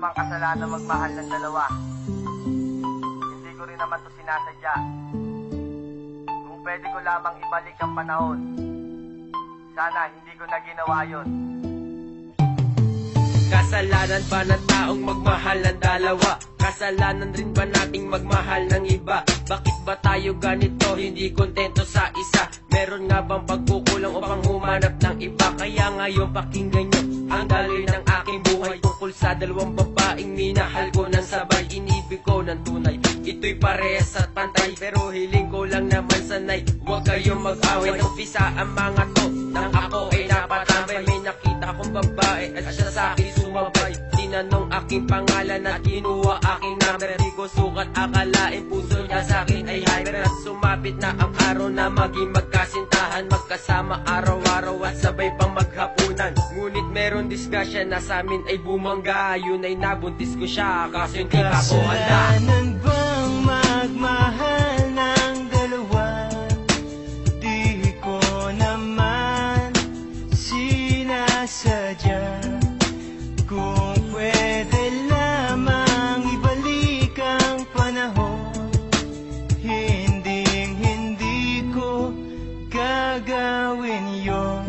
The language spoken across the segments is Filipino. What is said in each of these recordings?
namang kasalanan magmahal ng dalawa. Hindi ko rin naman to sinasadya. Kung pwede ko lamang ibalik ang panahon, sana hindi ko na ginawa yun. Kasalanan ba ng taong magmahal ng dalawa? Kasalanan rin ba nating magmahal ng iba? Bakit ba tayo ganito, hindi kontento sa isa? Meron nga bang pagkukulang upang humanap ng iba? Kaya ngayon pakinggan nyo ang daloy ng aking buhay, tungkol sa dalawang babaeng minahal ko ng sabay, inibig ko ng tunay. Ito'y parehas at pantay, pero hiling ko lang naman sanay, huwag kayong mag-away. Nag-umpisa ang mga to nang ako ay napatambay. May nakita akong babae at siya sa akin sumabay. Tinanong aking pangalan at kinuha aking number. Di ko sukat akalain puso niya sa akin ay hyper. At sumapit na ang araw na maging magkasintahan, magkasama araw-araw at sabay pang maghapunan. Ngunit meron disgrasya na sa amin ay bumangga. Yun ay nabuntis ko siya kaso hindi pa ko handa. Kasalanan bang magmahal ng dalawa? Di ko naman sinasadya. Kung pwede lamang ibalik ang panahon, hindi ko gagawin yon.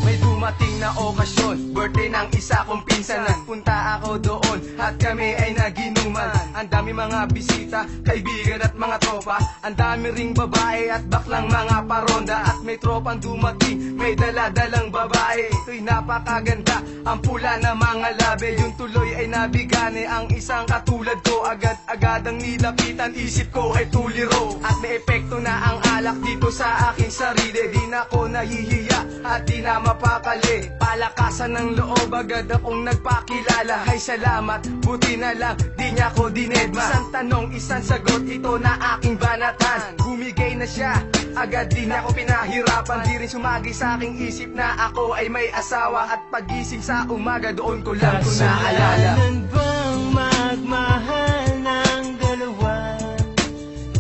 May dumating na okasyon, birthday ng isa kong pinsanan. Punta ako doon at kami ay naginuman. Ang dami mga bisita, kaibigan at mga tropa. Ang dami ring babae at baklang mga paronda. At may tropang dumating, may dala-dalang babae. Ito'y napakaganda, ang pula na mga labi. Yung tuloy ay nabigane, ang isang katulad ko. Agad-agad ang nilapitan, isip ko ay tuliro. At may epekto na ang alak dito sa aking sarili. Di na ako nahihiya at di na mapakali. Palakasan ng loob, agad akong nagpakilala. Ay salamat, buti na lang, di niya ako dinedma. Isang tanong, isang sagot, ito na aking banatan. Bumigay na siya, agad di na ako pinahirapan. Di rin sumagi sa aking isip na ako ay may asawa. At pagising sa umaga, doon ko lang ito naalala. Kasalanan bang magmahal ng dalawa?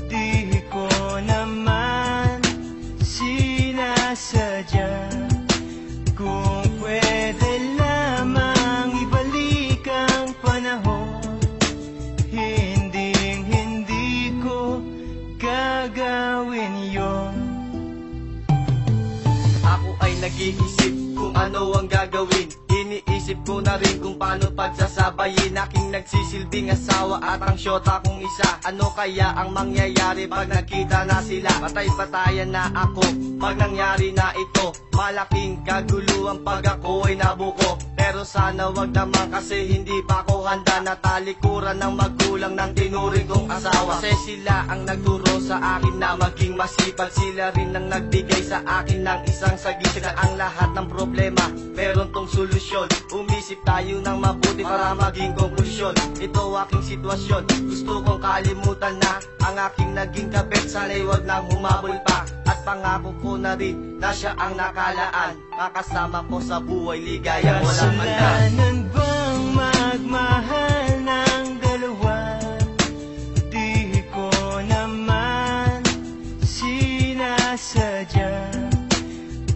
Di ko naman sinasadya. Kung pwede lamang ibalik ang panahon, hindi ko gagawin yon. Ako ay nag-iisip kung ano ang gagawin. Iniisip ko na rin kung paano pagsasabayin aking nagsisilbing asawa at ang syota kong isa. Ano kaya ang mangyayari pag nakita na sila? Patay-patayan na ako pag nangyari na ito. Malaking kaguluhan pag ako ay nabuko. Pero sana wag naman kasi hindi pa ako handa na talikuran ng magulang ng tinuring kong asawa. Kasi sila ang nagturo sa akin na maging masipag. Sila rin ang nagbigay sa akin ng isang sagip na ang lahat ng problema meron tong solusyon. Umisip tayo ng mabuti para maging konklusyon. Ito aking sitwasyon, gusto kong kalimutan na ang aking naging kabit. Sana'y wag nang humabol pa. At pangako ko na rin na siya ang nakalaan. Makasama ko sa buhay, ligaya walang handa. Kasalanan bang magmahal ng dalawa? Di ko naman sinasadya.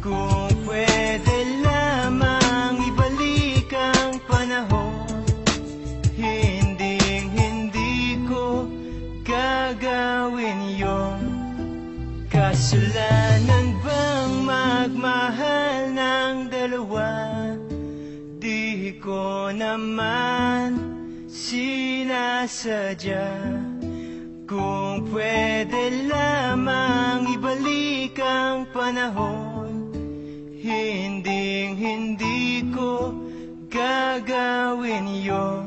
Kung pwede lamang ibalik ang panahon, hindi ko gagawin yon. Kasalanan bang magmahal ng dalawa? Di ko naman sinasadya. Kung pwede lamang ibalik ang panahon, hindi ko gagawin yon.